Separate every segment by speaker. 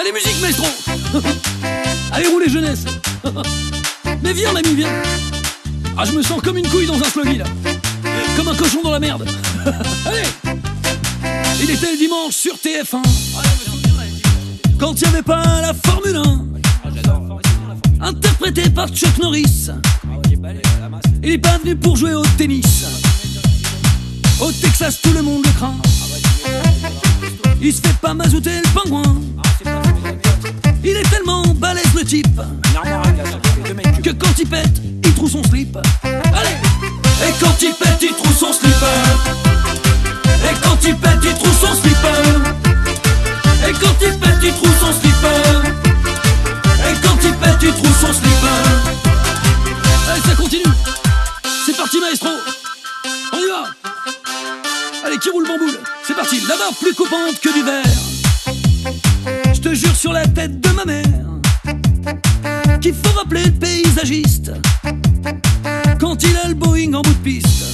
Speaker 1: Allez, musique, maestro. Allez, roulez, jeunesse. Mais viens, l'ami, viens. Ah, je me sens comme une couille dans un sloggy, là. Comme un cochon dans la merde. Allez. Il était le dimanche sur TF1. Quand il n'y avait pas la Formule 1, interprété par Chuck Norris. Il est pas venu pour jouer au tennis. Au Texas, tout le monde le craint. Il se fait pas mazouter le pingouin. Il est tellement balèze le type que quand il pète, il trouve son slip. Allez. Et quand il pète, il trouve son slip. Et quand il pète, il trouve son slip. Et quand il pète, il trouve son slip. Et quand il pète, il trouve son slip. Allez, ça continue. C'est parti, maestro. On y va. Allez, qui roule bamboule. C'est parti. La barre plus coupante que du verre. Je te jure sur la tête de ma mère qu'il faut rappeler le paysagiste quand il a le Boeing en bout de piste.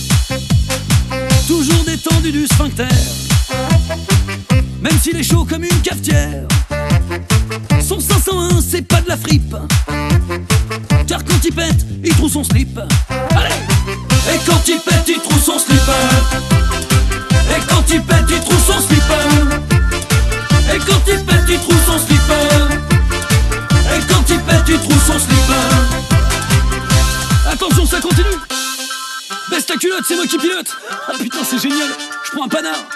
Speaker 1: Toujours détendu du sphincter, même s'il est chaud comme une cafetière. Son 501, c'est pas de la fripe, car quand il pète, il trouve son slip. Allez. Et quand il pète, il trouve son slip. Et quand il pète, il trouve son slip. Et quand il pète, il trouve son slip. Et quand il pète, il trouve son slip. Attention, ça continue. Baisse ta culotte, c'est moi qui pilote. Ah putain, c'est génial. Je prends un panard.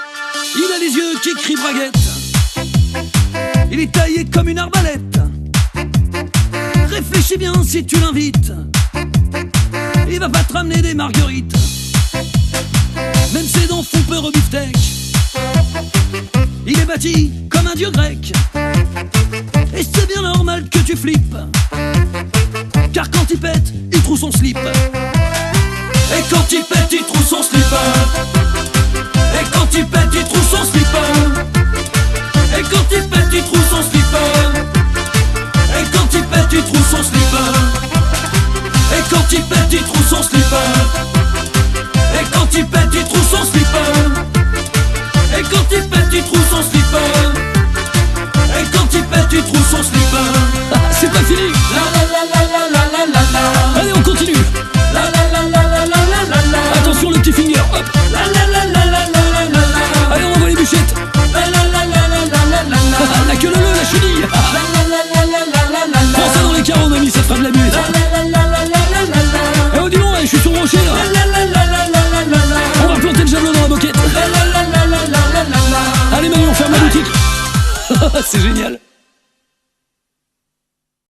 Speaker 1: Il a les yeux qui crient braguette. Il est taillé comme une arbalète. Réfléchis bien si tu l'invites. Il va pas te ramener des marguerites. Même ses dents font peur au beefsteak. Il est bâti comme un dieu grec. Et c'est bien normal que tu flippes, car quand il pète, il trouve son slip. Et quand il pète, il trouve son slip. Et quand il pète, il trouve son slip. Et quand il pète, il trouve son slip. Et quand il pète, il trouve son slip. Et quand il pète, il trouve son slip. Et quand il pète, il trouve son slip. Et quand il pète, il trouve son slip. Et quand il pète, il trouve son slip. Ah, c'est pas fini. Allez, on continue. Attention le petit finger. Hop. Allez, on envoie les bûchettes. La queue leu, la chenille. Prends ça dans les carreaux, mamie, ça te fera de la buée. Eh oh, dis donc, je suis sur le rocher là. On va planter le javelot dans la moquette. Allez, Manu, on ferme la boutique. C'est génial.